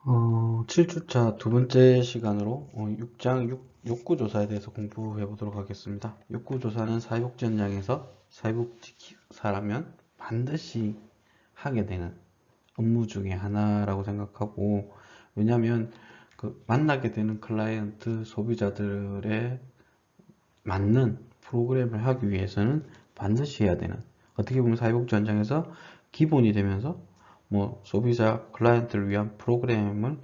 7주차 두 번째 시간으로 6장 욕구조사에 대해서 공부해 보도록 하겠습니다. 욕구조사는 사회복지 현장에서 사회복지사라면 반드시 하게 되는 업무 중에 하나라고 생각하고, 왜냐하면 그 만나게 되는 클라이언트 소비자들의 맞는 프로그램을 하기 위해서는 반드시 해야 되는, 어떻게 보면 사회복지 현장에서 기본이 되면서 소비자 클라이언트를 위한 프로그램을,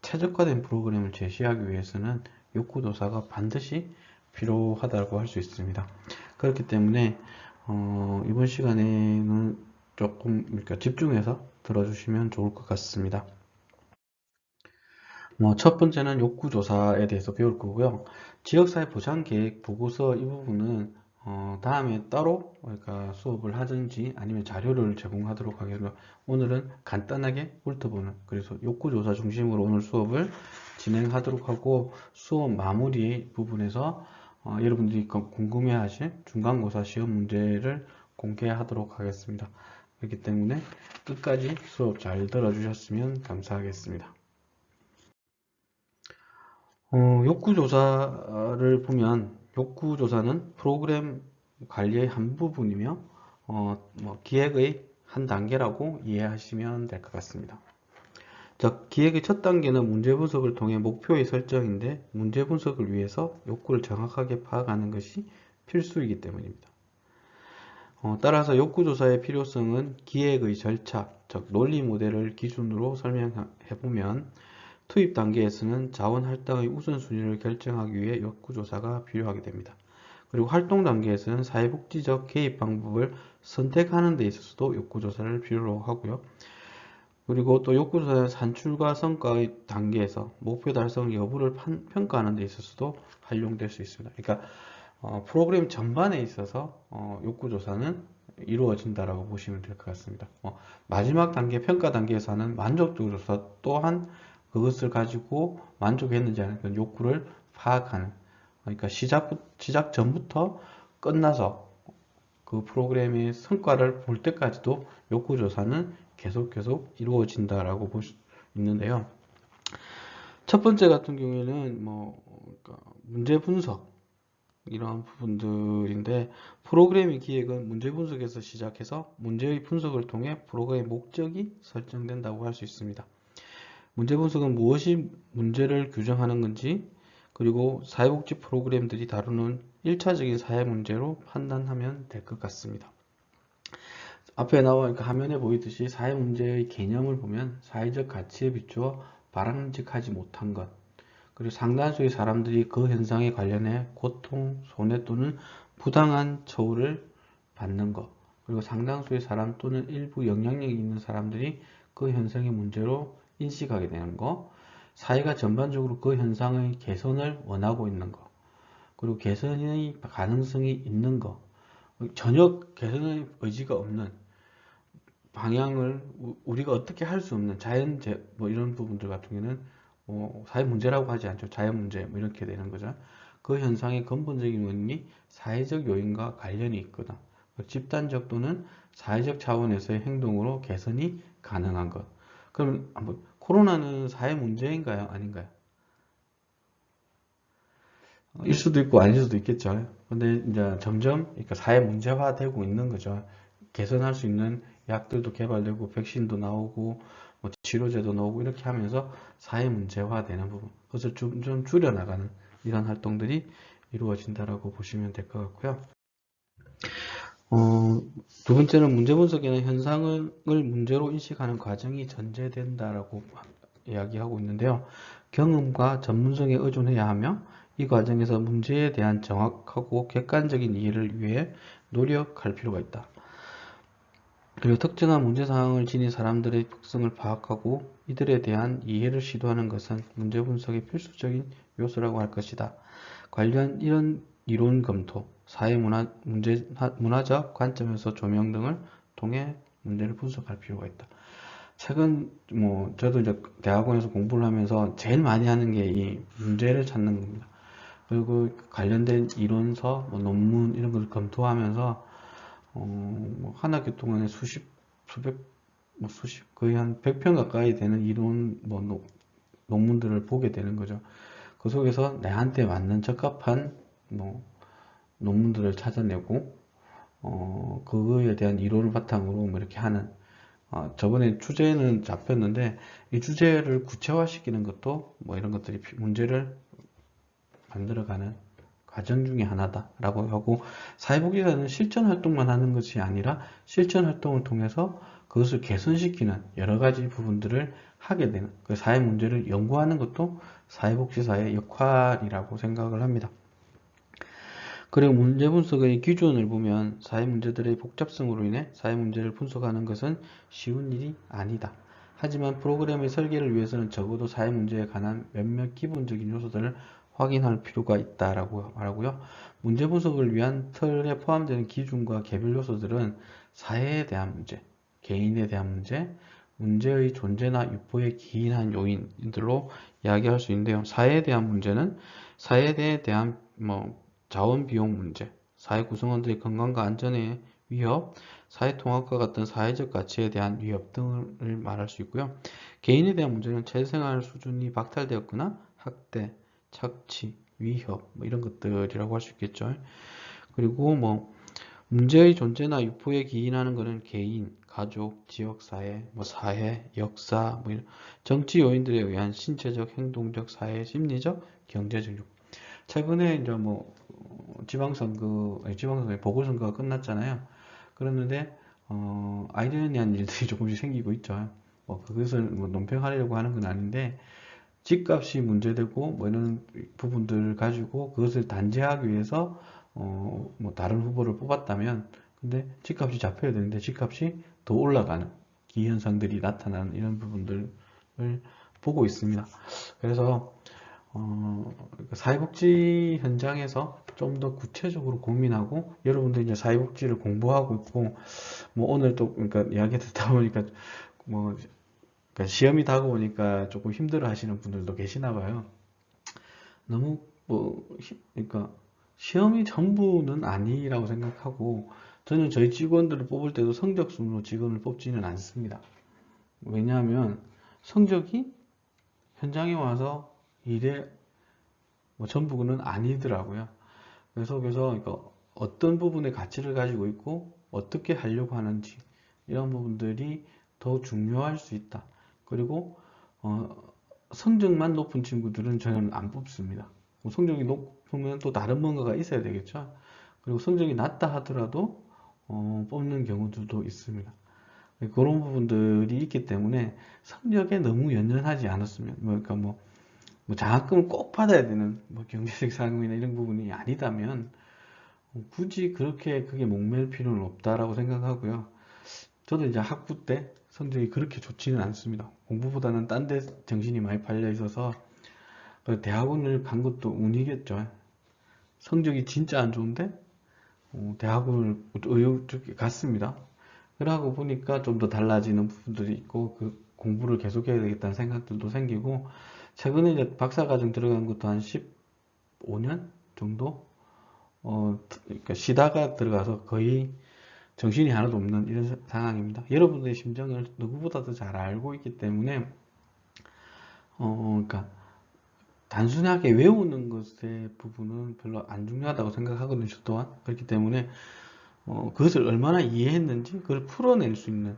최적화된 프로그램을 제시하기 위해서는 욕구조사가 반드시 필요하다고 할 수 있습니다. 그렇기 때문에 이번 시간에는 조금 집중해서 들어주시면 좋을 것 같습니다. 첫 번째는 욕구조사에 대해서 배울 거고요. 지역사회 보장계획 보고서 이 부분은 다음에 따로 그러니까 수업을 하든지 아니면 자료를 제공하도록 하겠습니다. 오늘은 간단하게 훑어보는, 그래서 욕구조사 중심으로 오늘 수업을 진행하도록 하고, 수업 마무리 부분에서 여러분들이 궁금해하실 중간고사 시험 문제를 공개하도록 하겠습니다. 그렇기 때문에 끝까지 수업 잘 들어주셨으면 감사하겠습니다. 욕구조사를 보면, 욕구조사는 프로그램 관리의 한 부분이며 기획의 한 단계라고 이해하시면 될 것 같습니다. 즉, 기획의 첫 단계는 문제 분석을 통해 목표의 설정인데, 문제 분석을 위해서 욕구를 정확하게 파악하는 것이 필수이기 때문입니다. 따라서 욕구조사의 필요성은 기획의 절차, 즉 논리 모델을 기준으로 설명해보면, 투입 단계에서는 자원 할당의 우선순위를 결정하기 위해 욕구조사가 필요하게 됩니다. 그리고 활동 단계에서는 사회복지적 개입 방법을 선택하는 데 있어서도 욕구조사를 필요로 하고요. 그리고 또 욕구조사는 산출과 성과의 단계에서 목표 달성 여부를 평가하는 데 있어서도 활용될 수 있습니다. 그러니까 프로그램 전반에 있어서 욕구조사는 이루어진다라고 보시면 될 것 같습니다. 마지막 단계, 평가 단계에서 하는 만족도 조사 또한 그것을 가지고 만족했는지 아닌지 그 욕구를 파악하는, 그러니까 시작 전부터 끝나서 그 프로그램의 성과를 볼 때까지도 욕구조사는 계속 이루어진다라고 볼 수 있는데요. 첫 번째 같은 경우에는 그러니까 문제 분석, 이러한 부분들인데, 프로그램의 기획은 문제 분석에서 시작해서 문제의 분석을 통해 프로그램의 목적이 설정된다고 할 수 있습니다. 문제 분석은 무엇이 문제를 규정하는 건지, 그리고 사회복지 프로그램들이 다루는 1차적인 사회 문제로 판단하면 될 것 같습니다. 앞에 나와 화면에 보이듯이 사회 문제의 개념을 보면, 사회적 가치에 비추어 바람직하지 못한 것, 그리고 상당수의 사람들이 그 현상에 관련해 고통, 손해 또는 부당한 처우를 받는 것, 그리고 상당수의 사람 또는 일부 영향력이 있는 사람들이 그 현상의 문제로 인식하게 되는 것, 사회가 전반적으로 그 현상의 개선을 원하고 있는 것, 그리고 개선의 가능성이 있는 것, 전혀 개선의 의지가 없는 방향을 우리가 어떻게 할 수 없는 자연재 이런 부분들 같은 경우는 사회 문제라고 하지 않죠. 자연 문제 이렇게 되는 거죠. 그 현상의 근본적인 원인이 사회적 요인과 관련이 있거나 집단적 또는 사회적 차원에서의 행동으로 개선이 가능한 것. 그럼 한번, 코로나는 사회 문제인가요? 아닌가요? 일 수도 있고 아닐 수도 있겠죠. 근데 이제 점점 그러니까 사회 문제화되고 있는 거죠. 개선할 수 있는 약들도 개발되고 백신도 나오고 치료제도 나오고 이렇게 하면서 사회 문제화되는 부분, 그것을 좀 줄여나가는 이런 활동들이 이루어진다라고 보시면 될 것 같고요. 두 번째는 문제 분석에는 현상을 문제로 인식하는 과정이 전제된다라고 이야기하고 있는데요. 경험과 전문성에 의존해야 하며, 이 과정에서 문제에 대한 정확하고 객관적인 이해를 위해 노력할 필요가 있다. 그리고 특정한 문제 상황을 지닌 사람들의 특성을 파악하고 이들에 대한 이해를 시도하는 것은 문제 분석의 필수적인 요소라고 할 것이다. 관련 이런 이론 검토, 문화적 관점에서 조명 등을 통해 문제를 분석할 필요가 있다. 최근 저도 이제 대학원에서 공부를 하면서 제일 많이 하는 게 이 문제를 찾는 겁니다. 그리고 관련된 이론서, 논문 이런 걸 검토하면서 하나교통원에 수백, 거의 한 100편 가까이 되는 이론, 논문들을 보게 되는 거죠. 그 속에서 내한테 맞는 적합한 뭐 논문들을 찾아내고 그거에 대한 이론을 바탕으로 뭐 이렇게 하는 저번에 주제는 잡혔는데 이 주제를 구체화시키는 것도 뭐 이런 것들이 문제를 만들어가는 과정 중에 하나다라고 하고 사회복지사는 실전 활동만 하는 것이 아니라 실전 활동을 통해서 그것을 개선시키는 여러 가지 부분들을 하게 되는 그 사회 문제를 연구하는 것도 사회복지사의 역할이라고 생각을 합니다. 그리고 문제 분석의 기준을 보면 사회 문제들의 복잡성으로 인해 사회 문제를 분석하는 것은 쉬운 일이 아니다. 하지만 프로그램의 설계를 위해서는 적어도 사회 문제에 관한 몇몇 기본적인 요소들을 확인할 필요가 있다라고 말하고요. 문제 분석을 위한 틀에 포함되는 기준과 개별 요소들은 사회에 대한 문제, 개인에 대한 문제, 문제의 존재나 유포에 기인한 요인들로 이야기할 수 있는데요. 사회에 대한 문제는 사회에 대한 자원 비용 문제, 사회 구성원들의 건강과 안전에 위협, 사회 통합과 같은 사회적 가치에 대한 위협 등을 말할 수 있고요. 개인에 대한 문제는 재생활 수준이 박탈되었거나 학대, 착취, 위협 이런 것들이라고 할 수 있겠죠. 그리고 문제의 존재나 유포에 기인하는 것은 개인, 가족, 지역사회, 사회, 역사, 이런 정치 요인들에 의한 신체적, 행동적, 사회, 심리적, 경제적 요인. 최근에 이제 지방선거, 보궐선거가 끝났잖아요. 그랬는데 아이러니한 일들이 조금씩 생기고 있죠. 그것을 논평하려고 하는 건 아닌데 집값이 문제되고 이런 부분들을 가지고 그것을 단죄하기 위해서 다른 후보를 뽑았다면 근데 집값이 잡혀야 되는데 집값이 더 올라가는 기현상들이 나타나는 이런 부분들을 보고 있습니다. 그래서 사회복지 현장에서 좀 더 구체적으로 고민하고 여러분들 이제 사회복지를 공부하고 있고 오늘 또 그러니까 이야기 듣다 보니까 그러니까 시험이 다가오니까 조금 힘들어 하시는 분들도 계시나 봐요. 너무 그러니까 시험이 전부는 아니라고 생각하고 저는 저희 직원들을 뽑을 때도 성적 순으로 직원을 뽑지는 않습니다. 왜냐하면 성적이 현장에 와서 일에 전부는 아니더라고요. 그래서 그러니까 어떤 부분의 가치를 가지고 있고 어떻게 하려고 하는지 이런 부분들이 더 중요할 수 있다. 그리고 성적만 높은 친구들은 저는 안 뽑습니다. 성적이 높으면 또 다른 뭔가가 있어야 되겠죠. 그리고 성적이 낮다 하더라도 뽑는 경우들도 있습니다. 그런 부분들이 있기 때문에 성적에 너무 연연하지 않았으면 그러니까 장학금을 꼭 받아야 되는 경제적 상황이나 이런 부분이 아니다면 굳이 그렇게 그게 목맬 필요는 없다라고 생각하고요. 저도 이제 학부 때 성적이 그렇게 좋지는 않습니다. 공부보다는 딴 데 정신이 많이 팔려 있어서 대학원을 간 것도 운이겠죠. 성적이 진짜 안 좋은데 대학원을 의욕적이 갔습니다. 그러고 보니까 좀 더 달라지는 부분들이 있고 그 공부를 계속해야 되겠다는 생각들도 생기고 최근에 이제 박사과정 들어간 것도 한 15년 정도 그러니까 쉬다가 들어가서 거의 정신이 하나도 없는 이런 상황입니다. 여러분들의 심정을 누구보다도 잘 알고 있기 때문에 그러니까 단순하게 외우는 것의 부분은 별로 안 중요하다고 생각하거든요. 저 또한 그렇기 때문에 그것을 얼마나 이해했는지 그걸 풀어낼 수 있는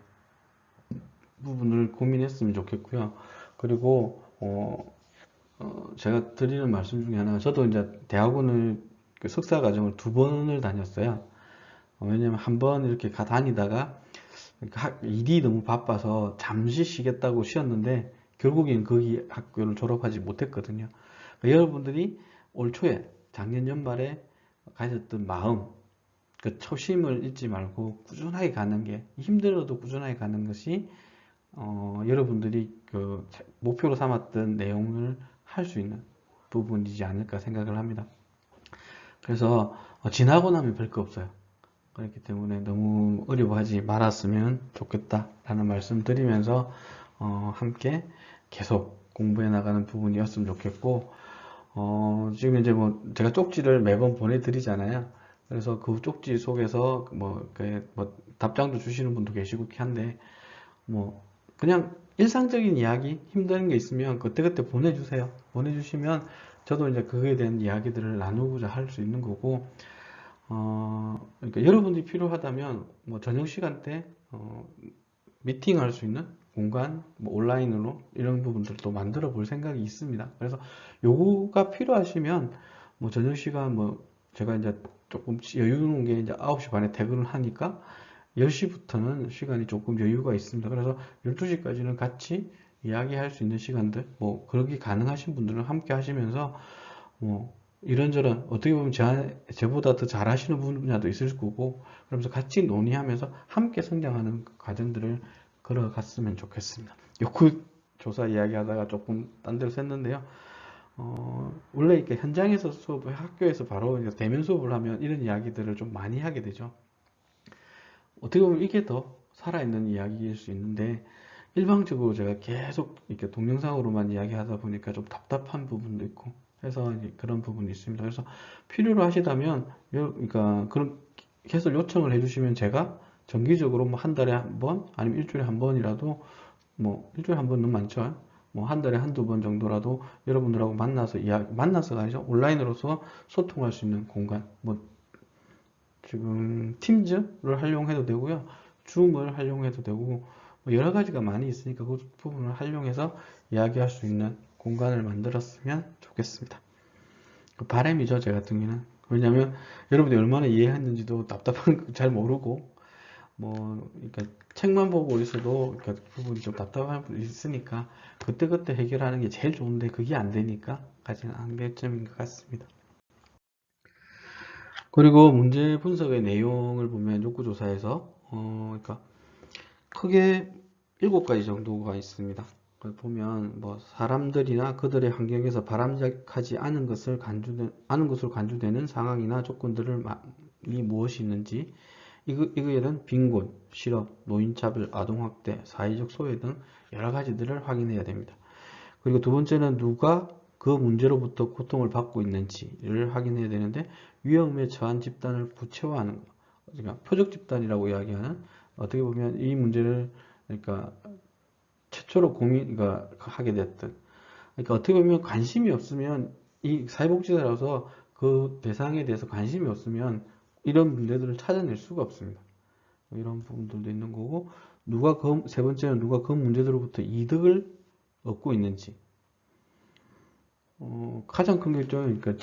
부분을 고민했으면 좋겠고요. 그리고 제가 드리는 말씀 중에 하나가 저도 이제 대학원을 그 석사 과정을 2번을 다녔어요. 왜냐면 한 번 이렇게 다니다가 일이 너무 바빠서 잠시 쉬겠다고 쉬었는데 결국엔 거기 학교를 졸업하지 못했거든요. 그러니까 여러분들이 올 초에 작년 연말에 가졌던 마음, 그 초심을 잃지 말고 꾸준하게 가는 게 힘들어도 꾸준하게 가는 것이 여러분들이 그 목표로 삼았던 내용을 할 수 있는 부분이지 않을까 생각을 합니다. 그래서 지나고 나면 별 거 없어요. 그렇기 때문에 너무 어려워하지 말았으면 좋겠다라는 말씀 드리면서 함께 계속 공부해 나가는 부분이었으면 좋겠고 지금 이제 제가 쪽지를 매번 보내드리잖아요. 그래서 그 쪽지 속에서 답장도 주시는 분도 계시고 한데 그냥 일상적인 이야기, 힘든 게 있으면 그때그때 보내주세요. 보내주시면 저도 이제 그거에 대한 이야기들을 나누고자 할 수 있는 거고, 그러니까 여러분들이 필요하다면 뭐 저녁 시간대 미팅할 수 있는 공간, 뭐 온라인으로 이런 부분들도 만들어 볼 생각이 있습니다. 그래서 요거가 필요하시면 뭐 저녁 시간 뭐 제가 이제 조금 여유 있는 게 이제 9시 반에 퇴근을 하니까 10시부터는 시간이 조금 여유가 있습니다. 그래서 12시까지는 같이 이야기할 수 있는 시간들, 뭐 그렇게 가능하신 분들은 함께 하시면서 뭐 이런저런 어떻게 보면 저보다 더 잘하시는 분야도 있을 거고, 그러면서 같이 논의하면서 함께 성장하는 과정들을 걸어갔으면 좋겠습니다. 욕구 조사 이야기하다가 조금 딴 데로 샜는데요. 원래 이렇게 현장에서 수업을 학교에서 바로 대면 수업을 하면 이런 이야기들을 좀 많이 하게 되죠. 어떻게 보면 이게 더 살아있는 이야기일 수 있는데, 일방적으로 제가 계속 이렇게 동영상으로만 이야기하다 보니까 좀 답답한 부분도 있고 해서 그런 부분이 있습니다. 그래서 필요로 하시다면, 그러니까 그런 해서 요청을 해주시면 제가 정기적으로 뭐 한 달에 한 번, 아니면 일주일에 한 번이라도, 뭐 일주일에 한 번 너무 많죠. 뭐 한 달에 한두 번 정도라도 여러분들하고 만나서가 아니죠. 온라인으로서 소통할 수 있는 공간, 뭐 지금 팀즈를 활용해도 되고요. 줌을 활용해도 되고, 뭐 여러 가지가 많이 있으니까 그 부분을 활용해서 이야기할 수 있는 공간을 만들었으면 좋겠습니다. 그 바람이죠, 제 같은 경우는. 왜냐면 여러분들이 얼마나 이해했는지도 답답한 거 잘 모르고, 뭐 그러니까 책만 보고 있어도 그러니까 그 부분이 좀 답답한 부분이 있으니까 그때그때 해결하는 게 제일 좋은데 그게 안 되니까 가진 한계점인 것 같습니다. 그리고 문제 분석의 내용을 보면 욕구조사에서 그러니까 크게 7가지 정도가 있습니다. 그걸 보면 뭐 사람들이나 그들의 환경에서 바람직하지 않은 것으로 간주되는 상황이나 조건들이 무엇이 있는지, 이거에는 빈곤, 실업, 노인차별, 아동학대, 사회적 소외 등 여러 가지들을 확인해야 됩니다. 그리고 두 번째는 누가 그 문제로부터 고통을 받고 있는지를 확인해야 되는데, 위험에 처한 집단을 구체화하는 것, 그러니까 표적 집단이라고 이야기하는, 어떻게 보면 이 문제를 그러니까 최초로 그러니까 하게 됐던, 그러니까 어떻게 보면 관심이 없으면, 이 사회복지사라서 그 대상에 대해서 관심이 없으면 이런 문제들을 찾아낼 수가 없습니다. 이런 부분들도 있는 거고, 세 번째는 누가 그 문제들로부터 이득을 얻고 있는지. 가장 큰 게 있죠. 그러니까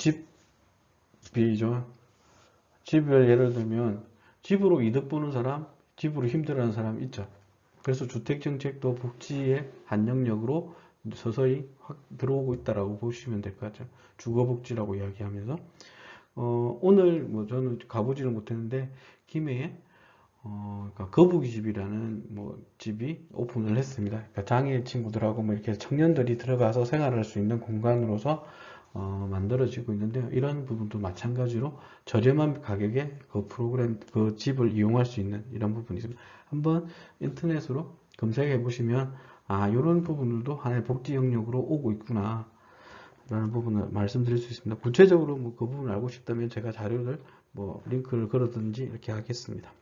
집이죠. 집을 예를 들면 집으로 이득 보는 사람, 집으로 힘들어하는 사람 있죠. 그래서 주택정책도 복지의 한 영역으로 서서히 확 들어오고 있다라고 보시면 될 것 같아요. 주거복지라고 이야기하면서 오늘 뭐 저는 가보지는 못했는데 김해에 그러니까 거북이 집이라는 뭐 집이 오픈을 했습니다. 그러니까 장애 친구들하고 뭐 이렇게 청년들이 들어가서 생활할 수 있는 공간으로서 만들어지고 있는데요. 이런 부분도 마찬가지로 저렴한 가격에 그 집을 이용할 수 있는 이런 부분이 있습니다. 한번 인터넷으로 검색해 보시면 이런 부분들도 하나의 복지 영역으로 오고 있구나 라는 부분을 말씀드릴 수 있습니다. 구체적으로 뭐 그 부분을 알고 싶다면 제가 자료를 뭐 링크를 걸어든지 이렇게 하겠습니다.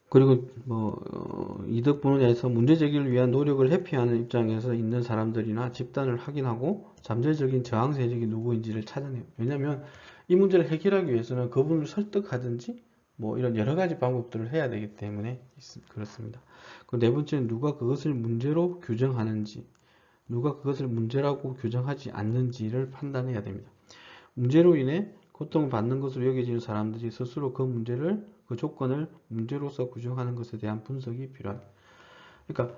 그리고 뭐 이득 분야에서 문제 제기를 위한 노력을 회피하는 입장에서 있는 사람들이나 집단을 확인하고 잠재적인 저항 세력이 누구인지를 찾아내요. 왜냐하면 이 문제를 해결하기 위해서는 그분을 설득하든지 뭐 이런 여러 가지 방법들을 해야 되기 때문에 그렇습니다. 그 네 번째는 누가 그것을 문제로 규정하는지, 누가 그것을 문제라고 규정하지 않는지를 판단해야 됩니다. 문제로 인해 고통을 받는 것으로 여겨지는 사람들이 스스로 그 조건을 문제로서 규정하는 것에 대한 분석이 필요합니다. 그러니까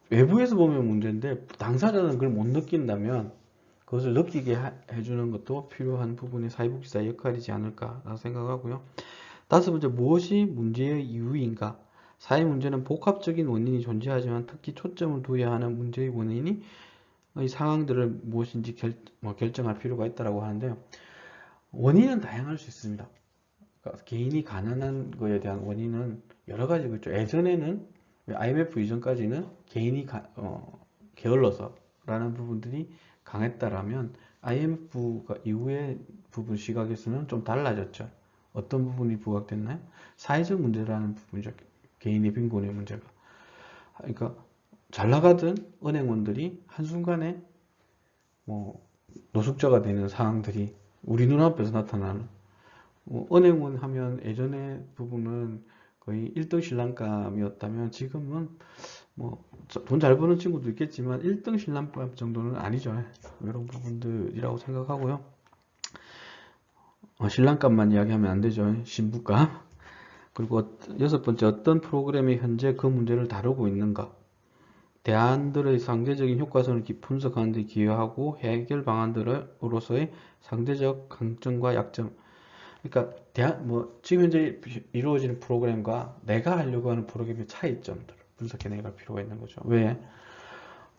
외부에서 보면 문제인데 당사자는 그걸 못 느낀다면 그것을 느끼게 해주는 것도 필요한 부분이 사회복지사의 역할이지 않을까 생각하고요. 다섯 번째, 무엇이 문제의 이유인가? 사회 문제는 복합적인 원인이 존재하지만 특히 초점을 두어야 하는 문제의 원인이 이 상황들을 무엇인지 결정할 필요가 있다고 하는데요. 원인은 다양할 수 있습니다. 그러니까 개인이 가난한 거에 대한 원인은 여러 가지가 있죠. 예전에는 IMF 이전까지는 개인이 게을러서라는 부분들이 강했다라면 IMF가 이후의 부분 시각에서는 좀 달라졌죠. 어떤 부분이 부각됐나요? 사회적 문제라는 부분이죠. 개인의 빈곤의 문제가. 그러니까 잘 나가던 은행원들이 한순간에 뭐 노숙자가 되는 상황들이 우리 눈앞에서 나타나는, 은행원 하면 예전에 부분은 거의 1등 신랑감이었다면 지금은 뭐 돈 잘 버는 친구도 있겠지만 1등 신랑감 정도는 아니죠. 이런 부분들이라고 생각하고요. 신랑감만 이야기하면 안 되죠. 신부감. 그리고 여섯 번째, 어떤 프로그램이 현재 그 문제를 다루고 있는가. 대안들의 상대적인 효과성을 분석하는 데 기여하고 해결 방안들로서의 상대적 강점과 약점. 그러니까 지금 현재 이루어지는 프로그램과 내가 하려고 하는 프로그램의 차이점들을 분석해 내갈 필요가 있는 거죠. 왜?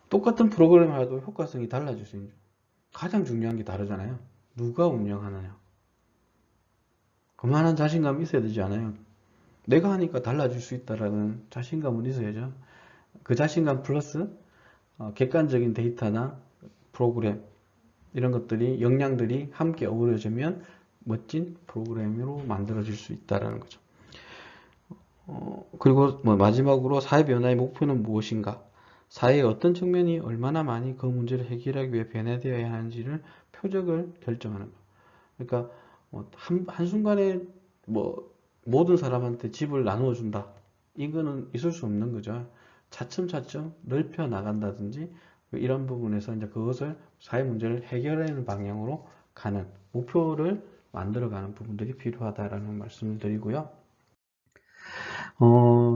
똑같은 프로그램을 해도 효과성이 달라질 수 있는, 가장 중요한 게 다르잖아요. 누가 운영하느냐. 그만한 자신감이 있어야 되지 않아요? 내가 하니까 달라질 수 있다라는 자신감은 있어야죠. 그 자신감 플러스 객관적인 데이터나 프로그램, 이런 것들이, 역량들이 함께 어우러지면 멋진 프로그램으로 만들어질 수 있다는 거죠. 그리고 마지막으로 사회 변화의 목표는 무엇인가? 사회의 어떤 측면이 얼마나 많이 그 문제를 해결하기 위해 변화되어야 하는지를 표적을 결정하는 거. 그러니까 한순간에 모든 사람한테 집을 나누어 준다. 이거는 있을 수 없는 거죠. 차츰차츰 넓혀 나간다든지 이런 부분에서 이제 그것을 사회 문제를 해결하는 방향으로 가는 목표를 만들어가는 부분들이 필요하다라는 말씀을 드리고요.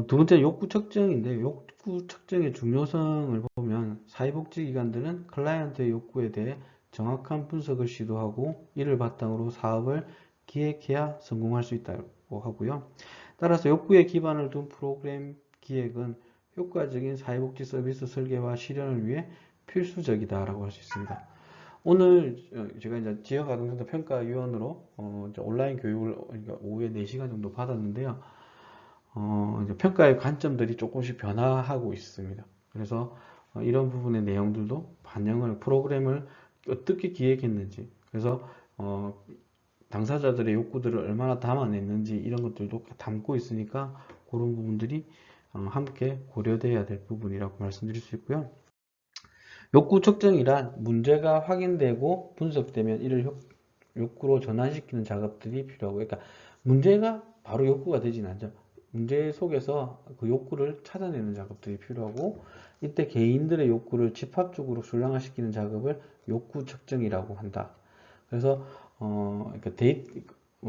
두 번째 욕구 측정인데, 욕구 측정의 중요성을 보면 사회복지기관들은 클라이언트의 욕구에 대해 정확한 분석을 시도하고 이를 바탕으로 사업을 기획해야 성공할 수 있다고 하고요. 따라서 욕구에 기반을 둔 프로그램 기획은 효과적인 사회복지 서비스 설계와 실현을 위해 필수적이다라고 할 수 있습니다. 오늘 제가 이제 지역아동센터 평가위원으로 이제 온라인 교육을 그러니까 오후에 4시간 정도 받았는데요. 이제 평가의 관점들이 조금씩 변화하고 있습니다. 그래서 이런 부분의 내용들도 반영을, 프로그램을 어떻게 기획했는지, 그래서 당사자들의 욕구들을 얼마나 담아냈는지 이런 것들도 담고 있으니까 그런 부분들이 함께 고려돼야 될 부분이라고 말씀드릴 수 있고요. 욕구 측정이란 문제가 확인되고 분석되면 이를 욕구로 전환시키는 작업들이 필요하고, 그러니까 문제가 바로 욕구가 되진 않죠. 문제 속에서 그 욕구를 찾아내는 작업들이 필요하고, 이때 개인들의 욕구를 집합적으로 순랑화시키는 작업을 욕구 측정이라고 한다. 그래서 그러니까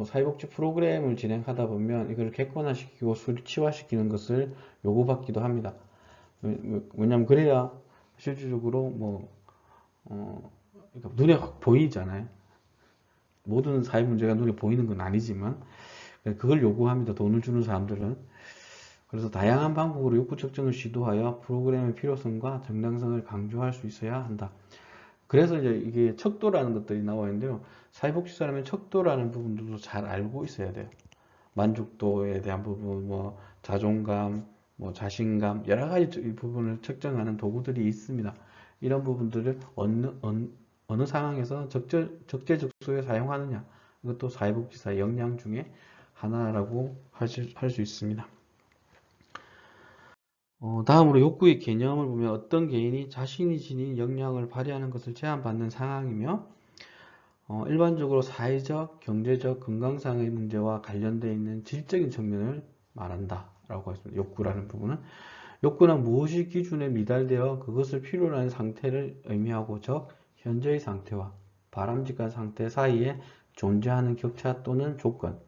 사회복지 프로그램을 진행하다 보면 이걸 객관화시키고 수치화시키는 것을 요구받기도 합니다. 왜냐하면 그래야 실질적으로 그러니까 눈에 확 보이잖아요. 모든 사회 문제가 눈에 보이는 건 아니지만 그걸 요구합니다. 돈을 주는 사람들은. 그래서 다양한 방법으로 욕구 측정을 시도하여 프로그램의 필요성과 정당성을 강조할 수 있어야 한다. 그래서 이제 이게 척도라는 것들이 나와 있는데요. 사회복지사라면 척도라는 부분들도 잘 알고 있어야 돼요. 만족도에 대한 부분, 자존감, 자신감, 여러 가지 부분을 측정하는 도구들이 있습니다. 이런 부분들을 어느 상황에서 적재적소에 사용하느냐, 이것도 사회복지사의 역량 중에 하나라고 할 수 있습니다. 다음으로 욕구의 개념을 보면 어떤 개인이 자신이 지닌 역량을 발휘하는 것을 제한받는 상황이며, 일반적으로 사회적, 경제적, 건강상의 문제와 관련되어 있는 질적인 측면을 말한다 라고 했습니다. 욕구라는 부분은 욕구는 무엇이 기준에 미달되어 그것을 필요로 하는 상태를 의미하고, 즉 현재의 상태와 바람직한 상태 사이에 존재하는 격차 또는 조건.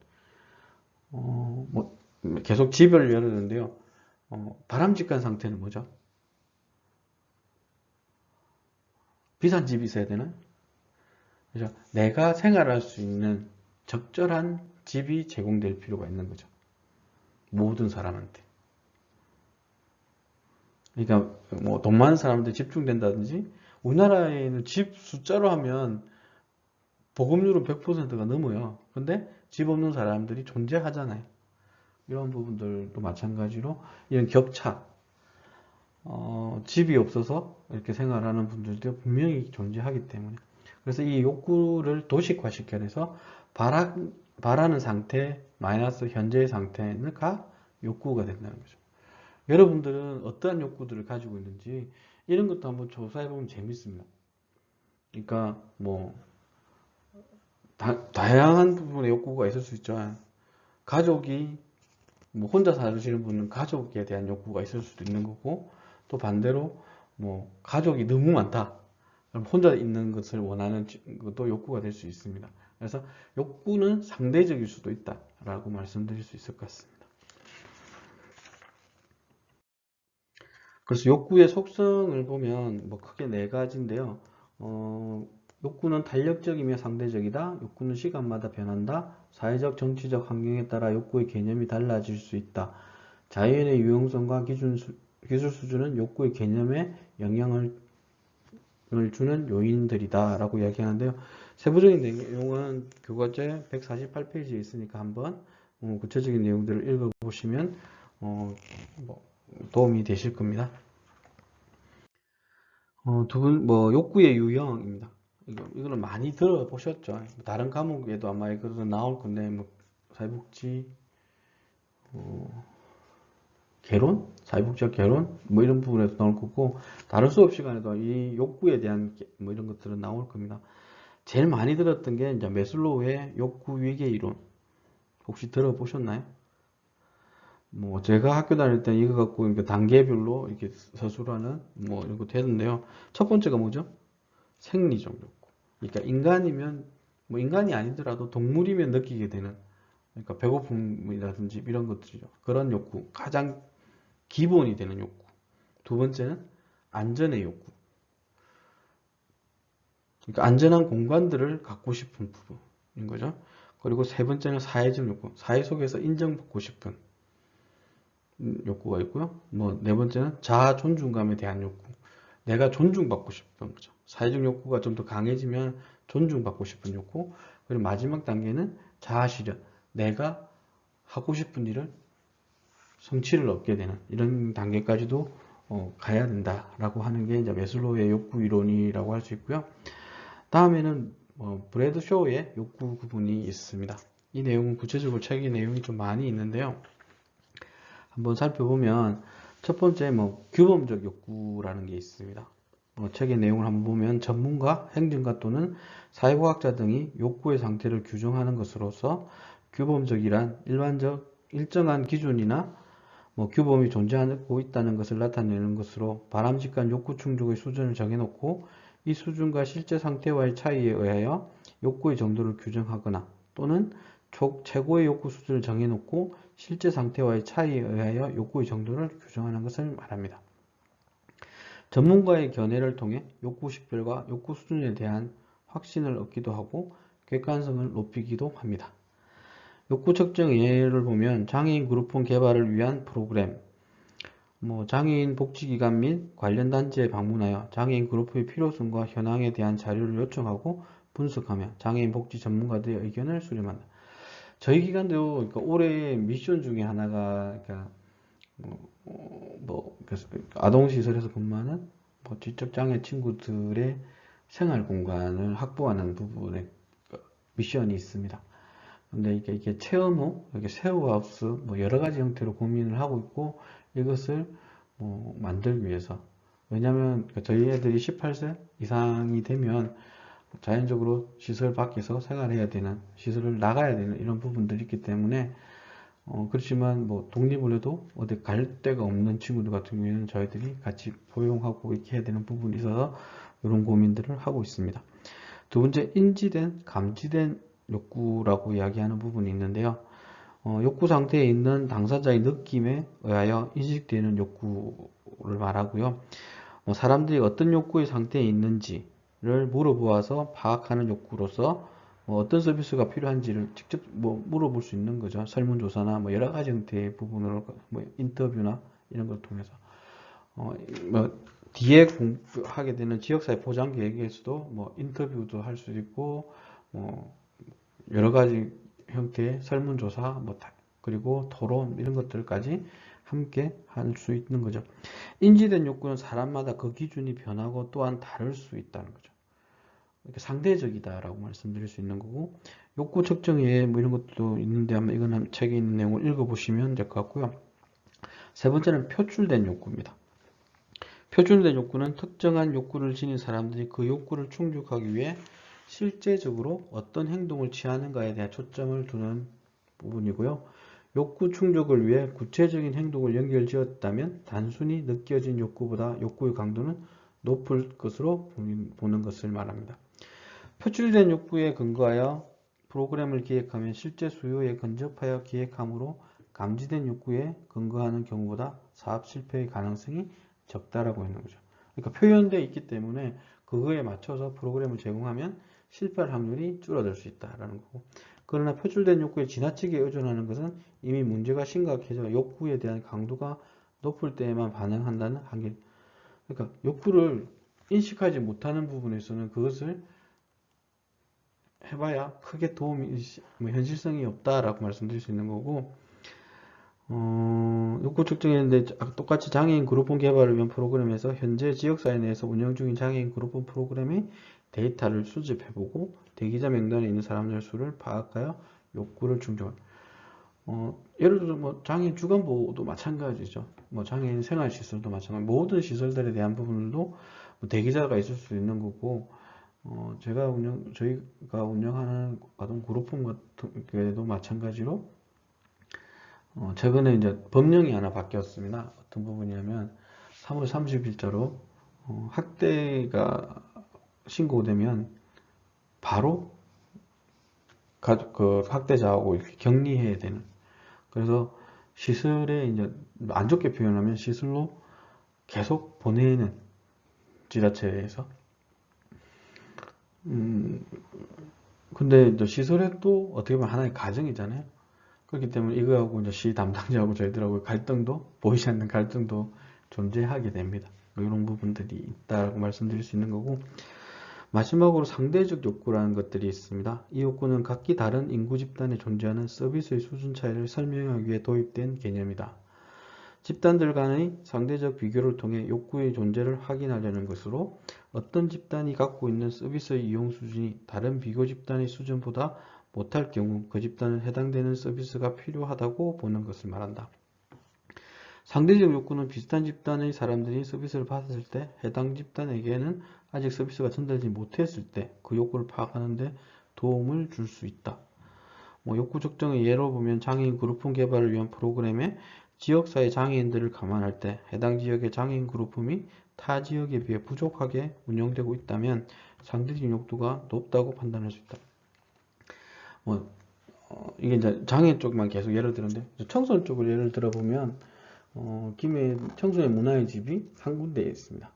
계속 집을 열었는데요. 바람직한 상태는 뭐죠? 비싼 집이 있어야 되나? 그죠? 내가 생활할 수 있는 적절한 집이 제공될 필요가 있는 거죠. 모든 사람한테. 그러니까 돈 많은 사람한테 집중된다든지, 우리나라에는 집 숫자로 하면 보급률은 100%가 넘어요. 근데 집 없는 사람들이 존재하잖아요. 이런 부분들도 마찬가지로 이런 격차, 집이 없어서 이렇게 생활하는 분들도 분명히 존재하기 때문에, 그래서 이 욕구를 도식화시켜내서 바라는 상태 마이너스 현재의 상태가 욕구가 된다는 거죠. 여러분들은 어떠한 욕구들을 가지고 있는지 이런 것도 한번 조사해 보면 재밌습니다. 그러니까 뭐 다양한 부분의 욕구가 있을 수 있죠. 가족이 뭐 혼자 사시는 분은 가족에 대한 욕구가 있을 수도 있는 거고, 또 반대로 뭐 가족이 너무 많다. 그럼 혼자 있는 것을 원하는 것도 욕구가 될 수 있습니다. 그래서 욕구는 상대적일 수도 있다라고 말씀드릴 수 있을 것 같습니다. 그래서 욕구의 속성을 보면 뭐 크게 네 가지인데요. 욕구는 탄력적이며 상대적이다. 욕구는 시간마다 변한다. 사회적, 정치적 환경에 따라 욕구의 개념이 달라질 수 있다. 자연의 유용성과 기술 수준은 욕구의 개념에 영향을 주는 요인들이다 라고 이야기하는데요. 세부적인 내용은 교과제 148페이지에 있으니까 한번 구체적인 내용들을 읽어보시면 뭐 도움이 되실 겁니다. 뭐 욕구의 유형입니다. 이거는 많이 들어보셨죠. 다른 과목에도 아마 이거는 나올 건데, 뭐 사회복지, 개론? 사회복지학 개론? 뭐 이런 부분에서 나올 거고, 다른 수업 시간에도 이 욕구에 대한 뭐 이런 것들은 나올 겁니다. 제일 많이 들었던 게 이제 매슬로우의 욕구 위계 이론. 혹시 들어보셨나요? 뭐 제가 학교 다닐 때 이거 갖고 이렇게 단계별로 이렇게 서술하는 뭐 이런 것도 했는데요. 첫 번째가 뭐죠? 생리적 욕구. 그러니까 인간이면 뭐 인간이 아니더라도 동물이면 느끼게 되는, 그러니까 배고픔이라든지 이런 것들이죠. 그런 욕구, 가장 기본이 되는 욕구. 두 번째는 안전의 욕구. 그러니까 안전한 공간들을 갖고 싶은 부분인 거죠. 그리고 세 번째는 사회적 욕구. 사회 속에서 인정받고 싶은 욕구가 있고요. 뭐 네 번째는 자아 존중감에 대한 욕구. 내가 존중받고 싶은 거죠. 사회적 욕구가 좀 더 강해지면 존중받고 싶은 욕구. 그리고 마지막 단계는 자아 실현. 내가 하고 싶은 일을 성취를 얻게 되는 이런 단계까지도 가야 된다라고 하는 게 이제 매슬로우의 욕구 이론이라고 할 수 있고요. 다음에는 브래드쇼의 욕구 구분이 있습니다. 이 내용은 구체적으로 책의 내용이 좀 많이 있는데요. 한번 살펴보면 첫 번째 규범적 욕구라는 게 있습니다. 책의 내용을 한번 보면 전문가, 행정가 또는 사회과학자 등이 욕구의 상태를 규정하는 것으로서 규범적이란 일정한 기준이나 규범이 존재하고 있다는 것을 나타내는 것으로 바람직한 욕구 충족의 수준을 정해놓고 이 수준과 실제 상태와의 차이에 의하여 욕구의 정도를 규정하거나 또는 최고의 욕구 수준을 정해놓고 실제 상태와의 차이에 의하여 욕구의 정도를 규정하는 것을 말합니다. 전문가의 견해를 통해 욕구 식별과 욕구 수준에 대한 확신을 얻기도 하고 객관성을 높이기도 합니다. 욕구 측정 예를 보면 장애인 그룹폰 개발을 위한 프로그램, 장애인 복지기관 및 관련 단지에 방문하여 장애인 그룹의 필요성과 현황에 대한 자료를 요청하고 분석하며 장애인 복지 전문가들의 의견을 수렴한다. 저희 기관도 그러니까 올해 미션 중에 하나가 그러니까 아동시설에서 근무하는 지적장애 친구들의 생활 공간을 확보하는 부분에 미션이 있습니다. 근데 이게 체험호, 쉐어하우스, 여러 가지 형태로 고민을 하고 있고 이것을 만들기 위해서. 왜냐하면 저희 애들이 18세 이상이 되면 자연적으로 시설 밖에서 생활해야 되는, 시설을 나가야 되는 이런 부분들이 있기 때문에 그렇지만 독립을 해도 어디 갈 데가 없는 친구들 같은 경우에는 저희들이 같이 포용하고 이렇게 해야 되는 부분이 있어서 이런 고민들을 하고 있습니다. 두 번째, 인지된, 감지된 욕구라고 이야기하는 부분이 있는데요. 욕구 상태에 있는 당사자의 느낌에 의하여 인식되는 욕구를 말하고요. 사람들이 어떤 욕구의 상태에 있는지를 물어보아서 파악하는 욕구로서 어떤 서비스가 필요한지를 직접 물어볼 수 있는 거죠. 설문조사나 여러 가지 형태의 부분으로 인터뷰나 이런 걸 통해서 뒤에 하게 되는 지역사회 보장 계획에서도 인터뷰도 할 수 있고 여러 가지 형태의 설문조사 그리고 토론 이런 것들까지 함께 할 수 있는 거죠. 인지된 욕구는 사람마다 그 기준이 변하고 또한 다를 수 있다는 거죠. 상대적이다라고 말씀드릴 수 있는 거고, 욕구 측정에 이런 것도 있는데 한번 이거는 책에 있는 내용을 읽어보시면 될 것 같고요. 세 번째는 표출된 욕구입니다. 표출된 욕구는 특정한 욕구를 지닌 사람들이 그 욕구를 충족하기 위해 실제적으로 어떤 행동을 취하는가에 대해 초점을 두는 부분이고요. 욕구 충족을 위해 구체적인 행동을 연결지었다면 단순히 느껴진 욕구보다 욕구의 강도는 높을 것으로 보는 것을 말합니다. 표출된 욕구에 근거하여 프로그램을 기획하면 실제 수요에 근접하여 기획함으로 감지된 욕구에 근거하는 경우보다 사업 실패의 가능성이 적다라고 있는 거죠. 그러니까 표현되어 있기 때문에 그거에 맞춰서 프로그램을 제공하면 실패할 확률이 줄어들 수 있다라는 거고, 그러나 표출된 욕구에 지나치게 의존하는 것은 이미 문제가 심각해져 욕구에 대한 강도가 높을 때에만 반응한다는 한계. 그러니까 욕구를 인식하지 못하는 부분에서는 그것을 해봐야 크게 도움이 현실성이 없다라고 말씀드릴 수 있는 거고, 욕구 측정했는데 똑같이 장애인 그룹폰 개발을 위한 프로그램에서 현재 지역사회 내에서 운영 중인 장애인 그룹폰 프로그램의 데이터를 수집해보고 대기자 명단에 있는 사람들 수를 파악하여 욕구를 충족. 예를 들어 뭐 장애인 주간보호도 마찬가지죠. 뭐 장애인 생활시설도 마찬가지. 모든 시설들에 대한 부분도 뭐 대기자가 있을 수 있는 거고, 저희가 운영하는 아동 그룹폰 같은 경우에도 마찬가지로 최근에 이제 법령이 하나 바뀌었습니다. 어떤 부분이냐면 3월 30일자로 학대가 신고되면 바로 그 학대자하고 이렇게 격리해야 되는. 그래서 시설에 이제 안 좋게 표현하면 시설로 계속 보내는, 지자체에서. 근데 이제 시설에 또 어떻게 보면 하나의 가정이잖아요. 그렇기 때문에 이거하고 이제 시 담당자하고 저희들하고 갈등도, 보이지 않는 갈등도 존재하게 됩니다. 이런 부분들이 있다고 말씀드릴 수 있는 거고, 마지막으로 상대적 욕구라는 것들이 있습니다. 이 욕구는 각기 다른 인구 집단에 존재하는 서비스의 수준 차이를 설명하기 위해 도입된 개념이다. 집단들 간의 상대적 비교를 통해 욕구의 존재를 확인하려는 것으로 어떤 집단이 갖고 있는 서비스의 이용 수준이 다른 비교 집단의 수준보다 못할 경우 그 집단은 해당되는 서비스가 필요하다고 보는 것을 말한다. 상대적 욕구는 비슷한 집단의 사람들이 서비스를 받았을 때 해당 집단에게는 아직 서비스가 전달되지 못했을 때 그 욕구를 파악하는 데 도움을 줄 수 있다. 욕구 측정의 예로 보면 장애인 그룹폰 개발을 위한 프로그램에 지역사회 장애인들을 감안할 때 해당 지역의 장애인 그룹홈이 타 지역에 비해 부족하게 운영되고 있다면 상대적 욕구가 높다고 판단할 수 있다. 이게 이제 장애 쪽만 계속 예를 들었는데, 청소년 쪽을 예를 들어보면 김해 청소년 문화의 집이 한 군데에 있습니다.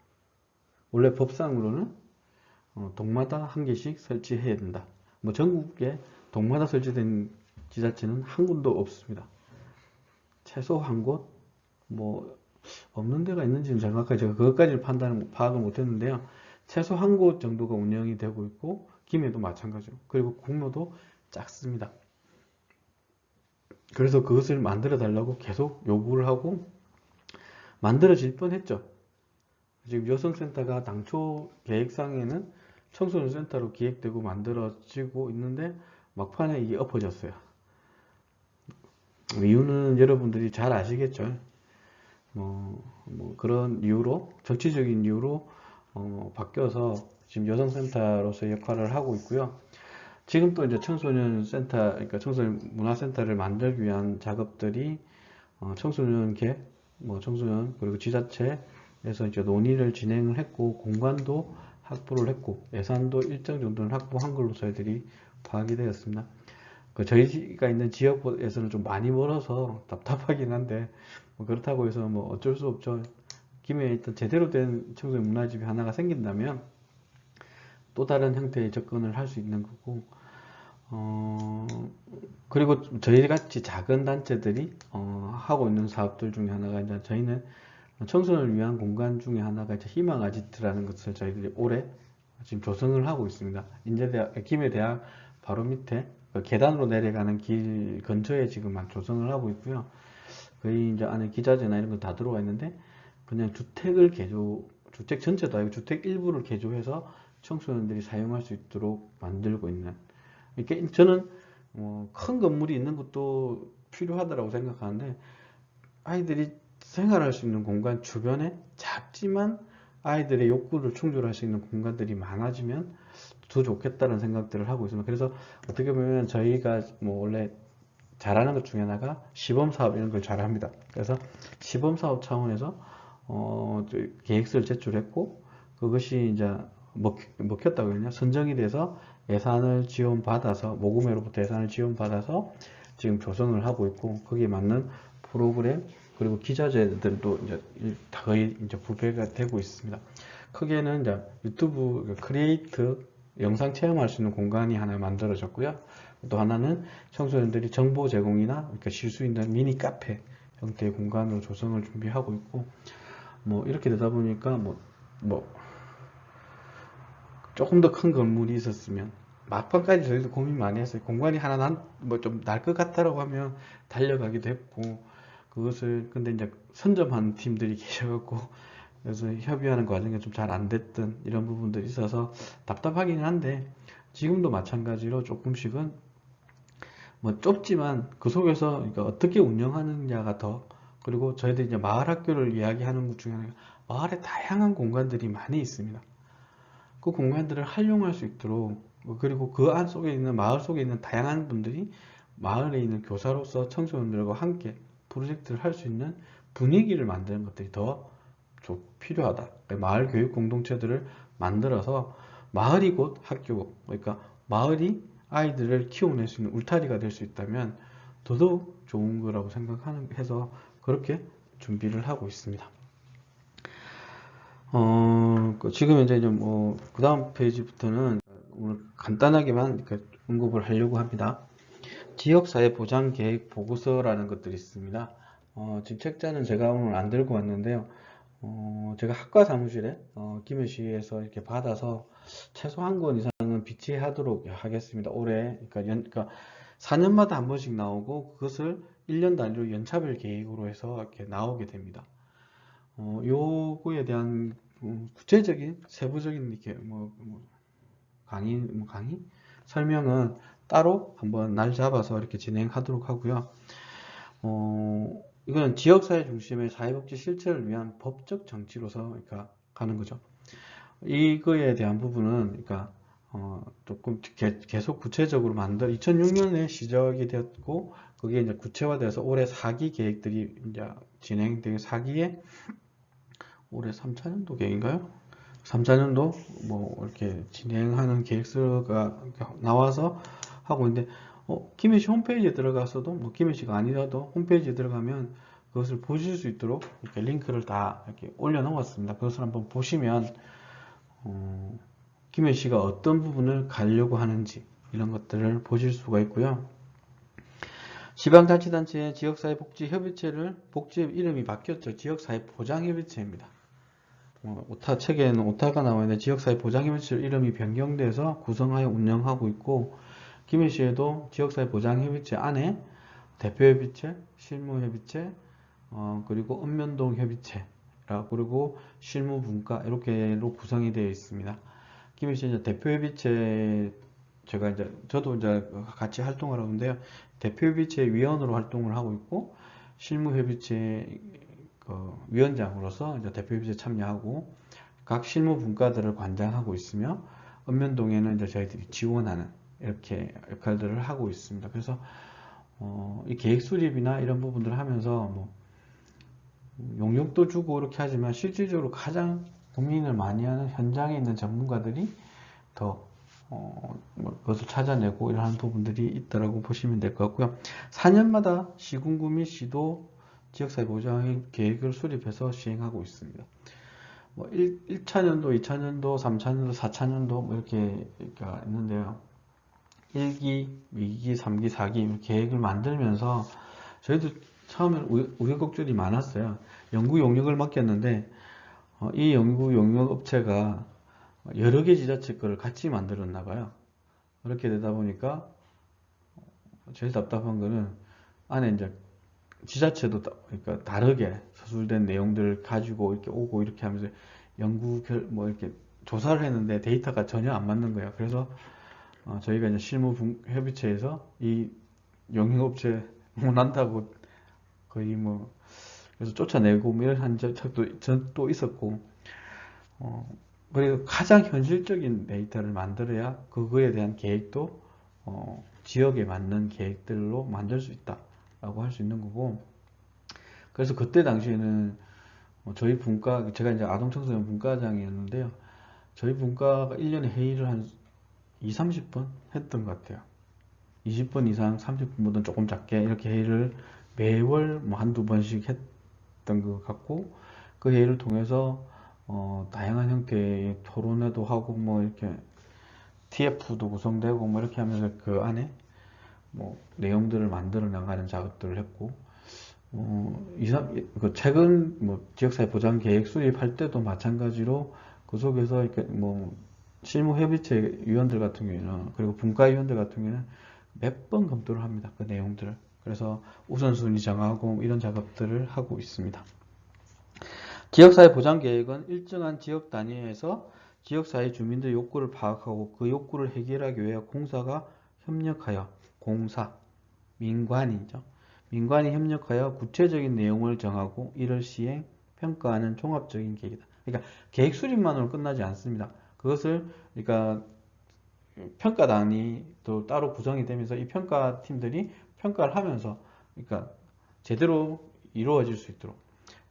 원래 법상으로는 동마다 한 개씩 설치해야 된다. 전국에 동마다 설치된 지자체는 한 군도 없습니다. 최소 한 곳, 없는 데가 있는지는 정확하게 제가 그것까지는 파악을 못했는데요. 최소 한 곳 정도가 운영이 되고 있고, 김해도 마찬가지로. 그리고 공로도 작습니다. 그래서 그것을 만들어 달라고 계속 요구를 하고 만들어질 뻔했죠. 지금 여성센터가 당초 계획상에는 청소년 센터로 기획되고 만들어지고 있는데 막판에 이게 엎어졌어요. 이유는 여러분들이 잘 아시겠죠. 그런 이유로, 정치적인 이유로 바뀌어서 지금 여성센터로서의 역할을 하고 있고요. 지금 또 이제 청소년 센터, 그러니까 청소년 문화센터를 만들기 위한 작업들이 청소년계, 청소년 그리고 지자체에서 이제 논의를 진행을 했고, 공간도 확보를 했고, 예산도 일정 정도는 확보한 걸로 저희들이 파악이 되었습니다. 저희가 있는 지역에서는 좀 많이 멀어서 답답하긴 한데, 그렇다고 해서 어쩔 수 없죠. 김해에 있던 제대로 된 청소년 문화집이 하나가 생긴다면 또 다른 형태의 접근을 할 수 있는 거고, 그리고 저희 같이 작은 단체들이 하고 있는 사업들 중에 하나가 이제 저희는 청소년을 위한 공간 중에 하나가 이제 희망 아지트라는 것을 저희들이 올해 지금 조성을 하고 있습니다. 인제대학, 김해대학 바로 밑에 계단으로 내려가는 길 근처에 지금 조성을 하고 있고요. 거의 이제 안에 기자재나 이런 거 다 들어와 있는데, 그냥 주택 전체도 아니고 주택 일부를 개조해서 청소년들이 사용할 수 있도록 만들고 있는. 이렇게 저는 큰 건물이 있는 것도 필요하다고 생각하는데, 아이들이 생활할 수 있는 공간 주변에 작지만 아이들의 욕구를 충족할 수 있는 공간들이 많아지면 더 좋겠다는 생각들을 하고 있습니다. 그래서 어떻게 보면 저희가 뭐 원래 잘하는 것 중에 하나가 시범사업 이런 걸 잘합니다. 그래서 시범사업 차원에서 계획서를 제출했고 그것이 이제 먹혔다고 그러냐 선정이 돼서 예산을 지원받아서 모금회로부터 예산을 지원받아서 지금 조성을 하고 있고 거기에 맞는 프로그램 그리고 기자재들도 이제 거의 이제 부배가 되고 있습니다. 크게는 이제 유튜브 크리에이트 영상 체험할 수 있는 공간이 하나 만들어졌고요. 또 하나는 청소년들이 정보 제공이나 그러니까 쉴 수 있는 미니 카페 형태의 공간으로 조성을 준비하고 있고 뭐 이렇게 되다 보니까 뭐 조금 더 큰 건물이 있었으면 막판까지 저희도 고민 많이 했어요. 공간이 하나 뭐 좀 날 것 같다라고 하면 달려가기도 했고 그것을 근데 이제 선점한 팀들이 계셔갖고 그래서 협의하는 과정이 좀 잘 안 됐던 이런 부분들이 있어서 답답하긴 한데 지금도 마찬가지로 조금씩은 뭐 좁지만 그 속에서 그러니까 어떻게 운영하느냐가 더 그리고 저희들이 이제 마을 학교를 이야기하는 것 중에 하나가 마을에 다양한 공간들이 많이 있습니다. 그 공간들을 활용할 수 있도록 그리고 그 안 속에 있는 마을 속에 있는 다양한 분들이 마을에 있는 교사로서 청소년들과 함께 프로젝트를 할 수 있는 분위기를 만드는 것들이 더 필요하다. 마을 교육 공동체들을 만들어서 마을이 곧 학교고 그러니까 마을이 아이들을 키워낼 수 있는 울타리가 될 수 있다면 더더욱 좋은 거라고 생각해서 그렇게 준비를 하고 있습니다. 지금 이제 그 다음 페이지부터는 오늘 간단하게만 언급을 하려고 합니다. 지역사회 보장 계획 보고서라는 것들이 있습니다. 지금 책자는 제가 오늘 안 들고 왔는데요. 제가 학과 사무실에 김해시에서 이렇게 받아서 최소 한 권 이상은 비치하도록 하겠습니다. 올해 그러니까 4년마다 한 번씩 나오고 그것을 1년 단위로 연차별 계획으로 해서 이렇게 나오게 됩니다. 요거에 대한 구체적인 세부적인 이렇게 강의 설명은 따로 한번 날 잡아서 이렇게 진행하도록 하고요. 이거는 지역사회 중심의 사회복지 실천을 위한 법적 정치로서 그러니까 가는 거죠. 이거에 대한 부분은 그러니까 조금 계속 구체적으로 2006년에 시작이 되었고 그게 이제 구체화돼서 올해 4기 계획들이 이제 진행되고 4기에 올해 3차년도 계획인가요? 3차년도 뭐 이렇게 진행하는 계획서가 나와서 하고 있는데 김해시 홈페이지에 들어가서도 뭐 김해시가 아니라도 홈페이지에 들어가면 그것을 보실 수 있도록 이렇게 링크를 다 이렇게 올려놓았습니다. 그것을 한번 보시면 김해시가 어떤 부분을 가려고 하는지 이런 것들을 보실 수가 있고요. 지방자치단체의 지역사회복지협의체를 복지의 이름이 바뀌었죠. 지역사회보장협의체입니다. 책에는 오타가 나와 있는데 지역사회 보장협의체 이름이 변경돼서 구성하여 운영하고 있고 김해시에도 지역사회 보장협의체 안에 대표협의체, 실무협의체, 그리고 읍면동협의체 그리고 실무분과 이렇게로 구성이 되어 있습니다. 김해시 이제 대표협의체 저도 이제 같이 활동을 하는데요. 대표협의체 위원으로 활동을 하고 있고 실무협의체 위원장으로서 이제 대표협의체 참여하고 각 실무 분과들을 관장하고 있으며 읍면동에는 이제 저희들이 지원하는 이렇게 역할들을 하고 있습니다. 그래서 이 계획 수립이나 이런 부분들을 하면서 용역도 주고 이렇게 하지만 실질적으로 가장 고민을 많이 하는 현장에 있는 전문가들이 더 그것을 찾아내고 이러한 부분들이 있다라고 보시면 될 것 같고요. 4년마다 시군구 및 시도 지역사회 보장 계획을 수립해서 시행하고 있습니다. 1차년도, 2차년도, 3차년도, 4차년도 이렇게 있는데요. 1기, 2기, 3기, 4기 계획을 만들면서 저희도 처음에 우여곡절이 많았어요. 연구 용역을 맡겼는데 이 연구 용역 업체가 여러 개 지자체 거를 같이 만들었나 봐요. 그렇게 되다 보니까 제일 답답한 거는 안에 이제 지자체도 그러니까 다르게 서술된 내용들을 가지고 이렇게 오고 이렇게 하면서 이렇게 조사를 했는데 데이터가 전혀 안 맞는 거예요. 그래서 저희가 이제 실무협의체에서 이 용역업체 못 한다고 거의 그래서 쫓아내고 뭐 이런 한 적도 또 있었고, 그리고 가장 현실적인 데이터를 만들어야 그거에 대한 계획도 지역에 맞는 계획들로 만들 수 있다라고 할 수 있는 거고. 그래서 그때 당시에는 저희 분과, 제가 이제 아동청소년 분과장이었는데요. 저희 분과가 1년에 회의를 한 2, 30번 했던 것 같아요. 20분 이상, 30분보다 조금 작게 이렇게 회의를 매월 뭐 한두 번씩 했던 것 같고, 그 회의를 통해서 다양한 형태의 토론회도 하고 뭐 이렇게 TF도 구성되고 뭐 이렇게 하면서 그 안에 뭐 내용들을 만들어 나가는 작업들을 했고, 최근 뭐 지역사회 보장 계획 수립할 때도 마찬가지로 그 속에서 이렇게 뭐 실무 협의체 위원들 같은 경우에는, 그리고 분과 위원들 같은 경우에는 몇 번 검토를 합니다. 그 내용들을. 그래서 우선순위 정하고 이런 작업들을 하고 있습니다. 지역사회 보장 계획은 일정한 지역 단위에서 지역사회 주민들의 욕구를 파악하고 그 욕구를 해결하기 위해 공사가 협력하여, 공사, 민관이죠. 민관이 협력하여 구체적인 내용을 정하고 이를 시행, 평가하는 종합적인 계획이다. 그러니까 계획 수립만으로 끝나지 않습니다. 그것을 그러니까 평가단이 또 따로 구성이 되면서 이 평가팀들이 평가를 하면서 그러니까 제대로 이루어질 수 있도록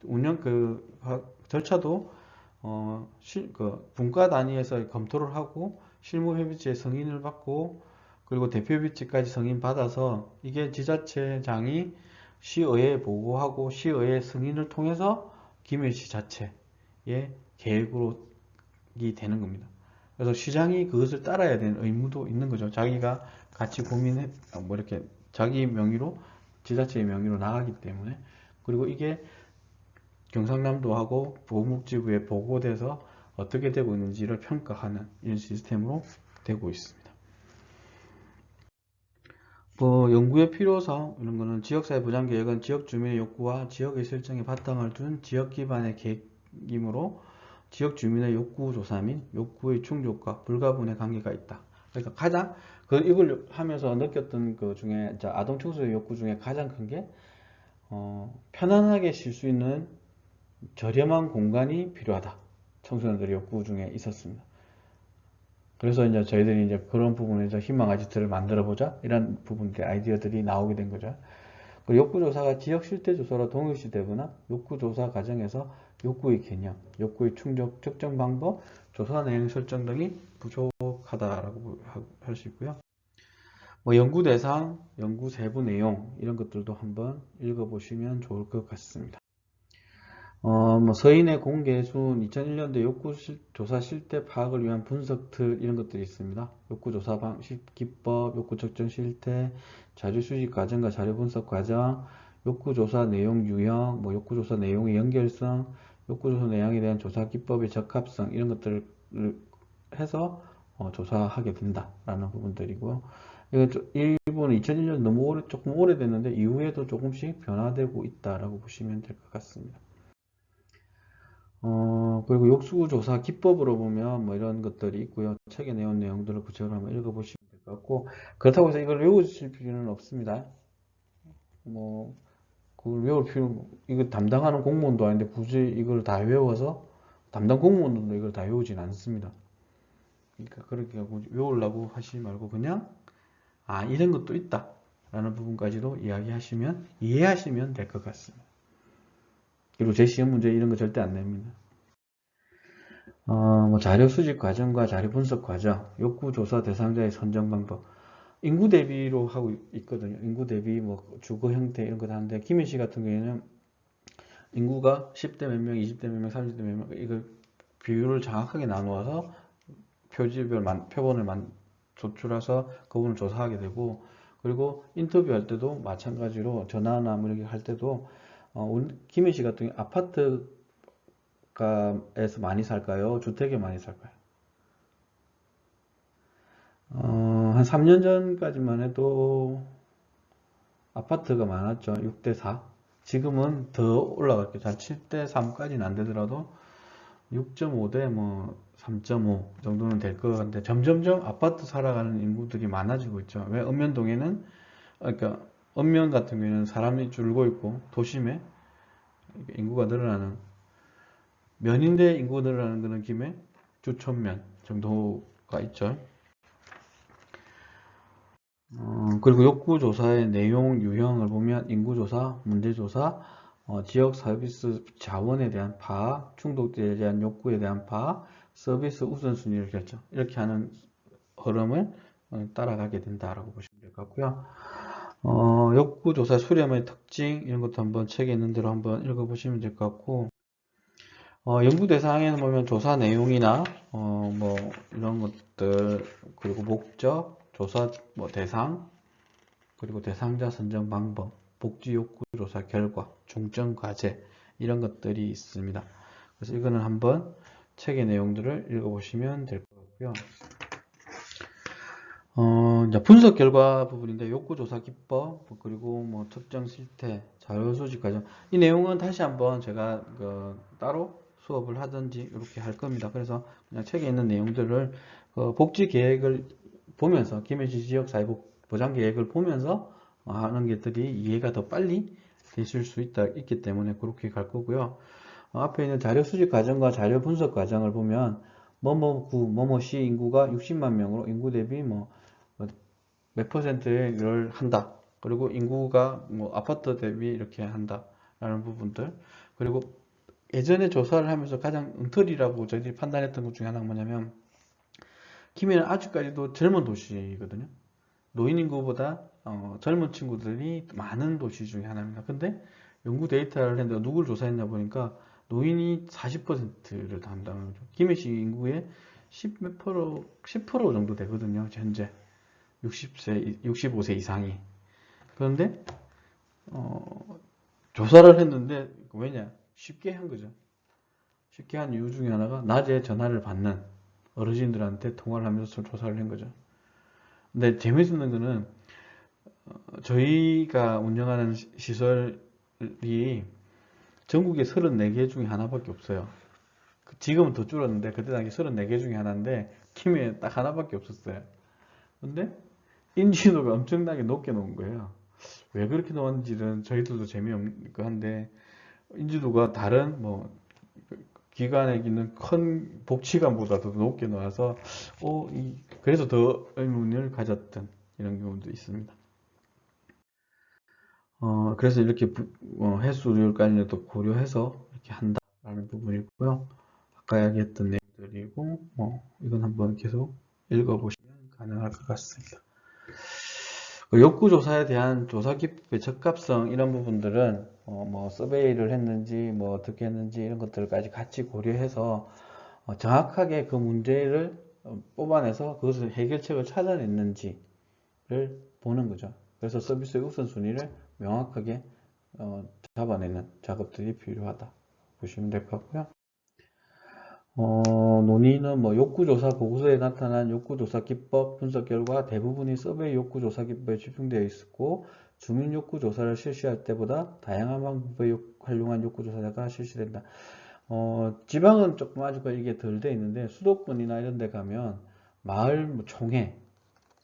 운영 절차도 분과 단위에서 검토를 하고 실무협의체의 승인을 받고 그리고 대표협의체까지 승인 받아서 이게 지자체장이 시의회에 보고하고 시의회 승인을 통해서 김해시 자체의 계획으로 되는 겁니다. 그래서 시장이 그것을 따라야 되는 의무도 있는 거죠. 자기가 같이 고민해 뭐 이렇게 자기 명의로 지자체의 명의로 나가기 때문에. 그리고 이게 경상남도하고 보건복지부에 보고돼서 어떻게 되고 있는지를 평가하는 이런 시스템으로 되고 있습니다. 뭐 연구의 필요성 이런 거는 지역사회 보장 계획은 지역 주민의 욕구와 지역의 실정에 바탕을 둔 지역 기반의 계획이므로 지역 주민의 욕구 조사 및 욕구의 충족과 불가분의 관계가 있다. 그러니까 가장 이걸 하면서 느꼈던 그 중에 아동 청소년 욕구 중에 가장 큰 게 편안하게 쉴 수 있는 저렴한 공간이 필요하다. 청소년들의 욕구 중에 있었습니다. 그래서 이제 저희들이 이제 그런 부분에서 희망 아지트를 만들어 보자 이런 부분들 아이디어들이 나오게 된 거죠. 그 욕구조사가 지역 실태조사로 동일시되거나 욕구조사 과정에서 욕구의 개념, 욕구의 충족 측정 방법, 조사 내용 설정 등이 부족하다라고 할 수 있고요. 뭐 연구 대상, 연구 세부 내용 이런 것들도 한번 읽어보시면 좋을 것 같습니다. 뭐 서인의 공개순 2001년도 욕구조사 실태 파악을 위한 분석 틀 이런 것들이 있습니다. 욕구조사 방식, 기법, 욕구 측정 실태, 자료 수집 과정과 자료 분석 과정, 욕구조사 내용 유형, 뭐 욕구조사 내용의 연결성, 욕구조사 내용에 대한 조사 기법의 적합성 이런 것들을 해서 조사하게 된다라는 부분들이고요. 일본은 2001년 너무 조금 오래됐는데 이후에도 조금씩 변화되고 있다라고 보시면 될 것 같습니다. 그리고 욕구조사 기법으로 보면 뭐 이런 것들이 있고요. 책에 내온 내용들을 구체적으로 한번 읽어보시면 될 것 같고, 그렇다고 해서 이걸 외우실 필요는 없습니다. 뭐, 그걸 외울 필요, 이거 담당하는 공무원도 아닌데 굳이 이걸 다 외워서 담당 공무원도 이걸 다 외우진 않습니다. 그러니까 그렇게 하고 외우려고 하시지 말고 그냥, 이런 것도 있다. 라는 부분까지도 이해하시면 될 것 같습니다. 그리고 제 시험 문제 이런 거 절대 안 냅니다. 뭐 자료 수집 과정과 자료 분석 과정, 욕구 조사 대상자의 선정 방법, 인구 대비로 하고 있거든요. 인구 대비, 뭐 주거 형태 이런 거 다 하는데 김해시 같은 경우에는 인구가 10대 몇 명, 20대 몇 명, 30대 몇 명, 이걸 비율을 정확하게 나누어서 표본을 조출해서 그분을 조사하게 되고, 그리고 인터뷰할 때도 마찬가지로 전화나 뭐 이렇게 할 때도 김해시 같은 경우 아파트가에서 많이 살까요? 주택에 많이 살까요? 한 3년 전까지만 해도 아파트가 많았죠. 6대4. 지금은 더 올라갔겠죠. 한 7대3까지는 안 되더라도 6.5대 뭐 3.5 정도는 될 것 같은데 점점점 아파트 살아가는 인구들이 많아지고 있죠. 왜 그러니까 읍면 같은 경우에는 사람이 줄고 있고 도심에 인구가 늘어나는 면인데 인구가 늘어나는 거는 김에 주천면 정도가 있죠. 그리고 욕구조사의 내용 유형을 보면 인구조사, 문제조사, 지역 서비스 자원에 대한 파악, 충족지에 대한 욕구에 대한 파악, 서비스 우선순위를 결정. 이렇게 하는 흐름을 따라가게 된다라고 보시면 될 것 같고요. 욕구조사 수렴의 특징 이런 것도 한번 책에 있는 대로 한번 읽어보시면 될 것 같고, 연구 대상에는 보면 조사 내용이나 뭐 이런 것들, 그리고 목적, 조사 뭐 대상, 그리고 대상자 선정 방법, 복지 욕구 조사 결과, 중점 과제 이런 것들이 있습니다. 그래서 이거는 한번 책의 내용들을 읽어보시면 될 것 같고요. 이제 분석 결과 부분인데 욕구조사 기법, 그리고 뭐 특정 실태, 자료 수집 과정 이 내용은 다시 한번 제가 따로 수업을 하든지 이렇게 할 겁니다. 그래서 그냥 책에 있는 내용들을 복지 계획을 보면서 김해시 지역 사회보장 계획을 보면서 하는 것들이 이해가 더 빨리 되실 수 있기 때문에 그렇게 갈 거고요. 앞에 있는 자료 수집 과정과 자료 분석 과정을 보면 뭐뭐구 뭐뭐시 인구가 60만 명으로 인구 대비 몇 %를 한다. 그리고 인구가 뭐 아파트 대비 이렇게 한다라는 부분들. 그리고 예전에 조사를 하면서 가장 엉터리라고 저희들이 판단했던 것 중에 하나가 뭐냐면 김해는 아직까지도 젊은 도시거든요. 노인 인구보다 젊은 친구들이 많은 도시 중에 하나입니다. 근데 연구 데이터를 했는데 누구를 조사했나 보니까 노인이 40%를 담당하는 거죠. 김해시 인구의 10몇 프로, 10% 정도 되거든요. 현재 60세, 65세 이상이. 그런데 조사를 했는데 왜냐? 쉽게 한 거죠. 쉽게 한 이유 중에 하나가 낮에 전화를 받는 어르신들한테 통화를 하면서 조사를 한 거죠. 근데 재밌는 거는 저희가 운영하는 시설이 전국에 34개 중에 하나밖에 없어요. 지금은 더 줄었는데 그때 당시 34개 중에 하나인데 김해에 딱 하나밖에 없었어요. 근데 인지도가 엄청나게 높게 놓은 거예요. 왜 그렇게 놓았는지는 저희들도 재미없고 한데 인지도가 다른 뭐 기관에 있는 큰 복지관보다도 높게 놓아서 그래서 더 의문을 가졌던 이런 경우도 있습니다. 그래서 이렇게 횟수율 관련도 고려해서 이렇게 한다라는 부분이고요. 아까 이야기했던 내용들이고 이건 한번 계속 읽어보시면 가능할 것 같습니다. 욕구조사에 대한 조사 기법의 적합성 이런 부분들은 뭐 서베이를 했는지 뭐 어떻게 했는지 이런 것들까지 같이 고려해서 정확하게 그 문제를 뽑아내서 그것을 해결책을 찾아냈는지를 보는 거죠. 그래서 서비스의 우선순위를 명확하게 잡아내는 작업들이 필요하다 보시면 될 것 같고요. 논의는 뭐 욕구조사 보고서에 나타난 욕구조사 기법 분석 결과 대부분이 서베이 욕구조사 기법에 집중되어 있었고 주민 욕구조사를 실시할 때보다 다양한 방법의 활용한 욕구조사가 실시된다. 지방은 조금 아직 이게 덜 돼 있는데 수도권이나 이런 데 가면 마을 뭐 총회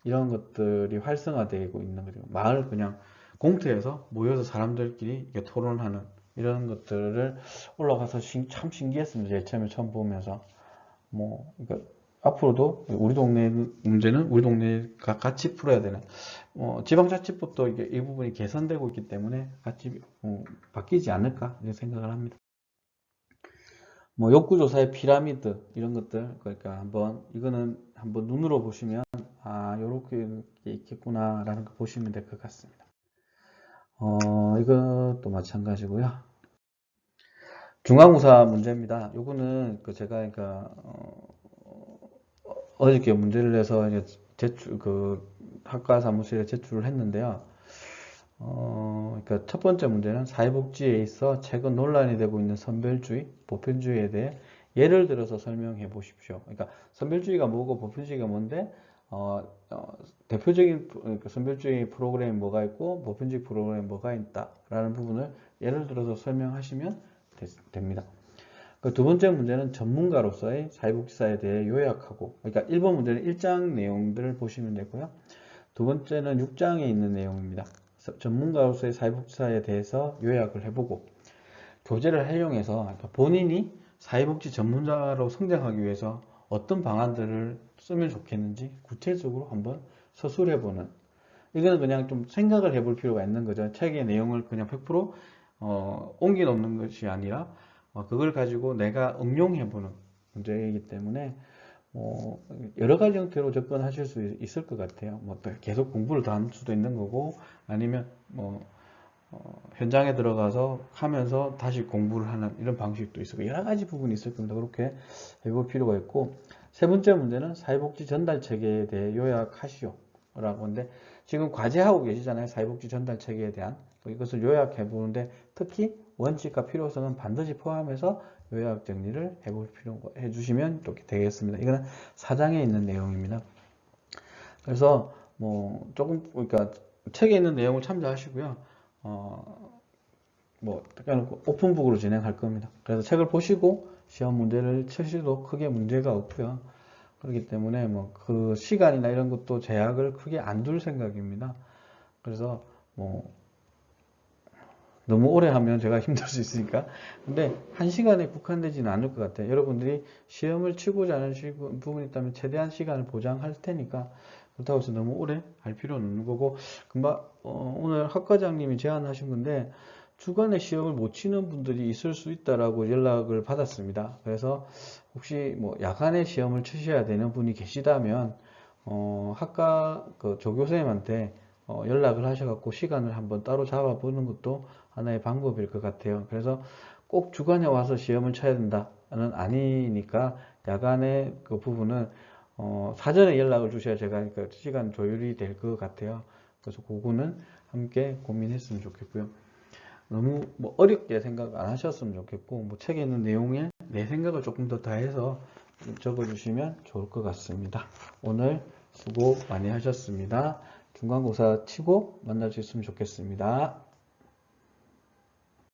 이런 것들이 활성화되고 있는 거죠. 마을 그냥 공터에서 모여서 사람들끼리 이렇게 토론하는 이런 것들을 올라가서 참 신기했습니다. 제일 처음에 처음 보면서 그러니까 앞으로도 우리 동네 문제는 우리 동네가 같이 풀어야 되는 지방자치법도 이게 이 부분이 개선되고 있기 때문에 같이 바뀌지 않을까 이런 생각을 합니다. 욕구조사의 피라미드 이런 것들 그러니까 이거는 한번 눈으로 보시면 요렇게 있겠구나 라는 거 보시면 될 것 같습니다. 이것도 마찬가지고요. 중앙우사 문제입니다. 요거는 제가 그러니까 어저께 문제를 내서 이제 학과 사무실에 제출을 했는데요. 그러니까 첫 번째 문제는 사회복지에 있어 최근 논란이 되고 있는 선별주의, 보편주의에 대해 예를 들어서 설명해 보십시오. 그러니까 선별주의가 뭐고 보편주의가 뭔데 대표적인 선별주의 프로그램이 뭐가 있고 보편주의 프로그램이 뭐가 있다라는 부분을 예를 들어서 설명하시면 됩니다. 두 번째 문제는 전문가로서의 사회복지사에 대해 요약하고 그러니까 1번 문제는 1장 내용들을 보시면 되고요. 두 번째는 6장에 있는 내용입니다. 전문가로서의 사회복지사에 대해서 요약을 해보고 교재를 활용해서 그러니까 본인이 사회복지 전문가로 성장하기 위해서 어떤 방안들을 쓰면 좋겠는지 구체적으로 한번 서술해보는, 이거는 그냥 좀 생각을 해볼 필요가 있는 거죠. 책의 내용을 그냥 100% 옮겨 놓는 것이 아니라 그걸 가지고 내가 응용해보는 문제이기 때문에 여러 가지 형태로 접근하실 수 있을 것 같아요. 뭐 계속 공부를 더 할 수도 있는 거고, 아니면 현장에 들어가서 하면서 다시 공부를 하는 이런 방식도 있고 여러 가지 부분이 있을 겁니다. 그렇게 해볼 필요가 있고, 세 번째 문제는 사회복지 전달 체계에 대해 요약하시오 라고 하는데, 지금 과제하고 계시잖아요. 사회복지 전달 체계에 대한 이것을 요약해 보는데, 특히 원칙과 필요성은 반드시 포함해서 요약 정리를 해 주시면 되겠습니다. 이거는 4장에 있는 내용입니다. 그래서 조금 그러니까 책에 있는 내용을 참조하시고요. 오픈북으로 진행할 겁니다. 그래서 책을 보시고 시험 문제를 치셔도 크게 문제가 없고요. 그렇기 때문에 그 시간이나 이런 것도 제약을 크게 안 둘 생각입니다. 그래서 너무 오래 하면 제가 힘들 수 있으니까. 근데 1시간에 국한되지는 않을 것 같아요. 여러분들이 시험을 치고자 하는 부분이 있다면 최대한 시간을 보장할 테니까, 그렇다고 해서 너무 오래 할 필요는 없는 거고, 금방 오늘 학과장님이 제안하신 건데, 주간에 시험을 못 치는 분들이 있을 수 있다라고 연락을 받았습니다. 그래서 혹시 야간에 시험을 치셔야 되는 분이 계시다면 학과 조교선생님한테 연락을 하셔갖고 시간을 한번 따로 잡아보는 것도 하나의 방법일 것 같아요. 그래서 꼭 주간에 와서 시험을 쳐야 된다는 아니니까 야간의 그 부분은 사전에 연락을 주셔야 제가 그 시간 조율이 될 것 같아요. 그래서 그거는 함께 고민했으면 좋겠고요. 너무 어렵게 생각 안 하셨으면 좋겠고, 책에 있는 내용에 내 생각을 조금 더 더해서 적어주시면 좋을 것 같습니다. 오늘 수고 많이 하셨습니다. 중간고사 치고 만날 수 있으면 좋겠습니다.